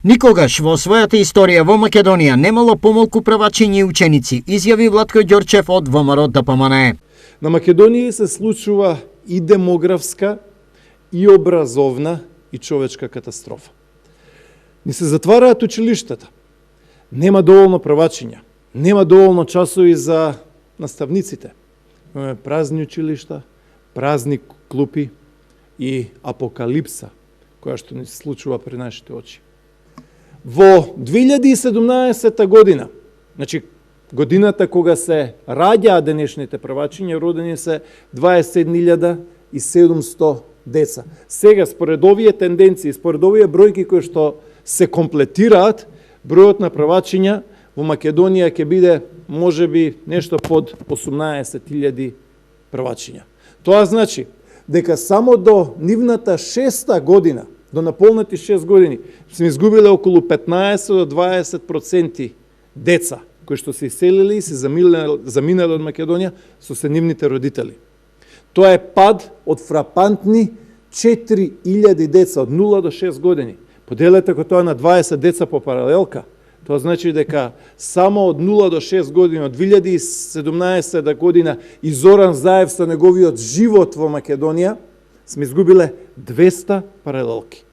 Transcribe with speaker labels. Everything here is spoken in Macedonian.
Speaker 1: Никогаш во својата историја во Македонија немало помалку првачиња и ученици, изјави Владко Ѓорчев од ВМРО ДПМНЕ.
Speaker 2: На Македонија се случува и демографска, и образовна, и човечка катастрофа. Ни се затвараат училиштата. Нема доволно првачиња, нема доволно часови за наставниците. Имаме празни училишта, празни клупи и апокалипса, која што ни се случува пред нашите очи. Во 2017 година, значи годината кога се раѓаат денешните првачиња, родени се 27.700 деца. Сега, според овие тенденции, според овие бројки кои што се комплетираат, бројот на првачиња во Македонија ќе биде можеби нешто под 18.000 првачиња. Тоа значи дека само до нивната 6-та година, до наполнати 6 години, сме изгубиле околу 15 до 20% деца кои што се иселиле и се заминале од Македонија со се нивните родители. Тоа е пад од фрапантни 4000 деца од 0 до 6 години. Поделете го тоа на 20 деца по паралелка. Тоа значи дека само од 0 до 6 години, од 2017 година и Зоран Заев со неговиот живот во Македонија, сме изгубиле 200 паралелки.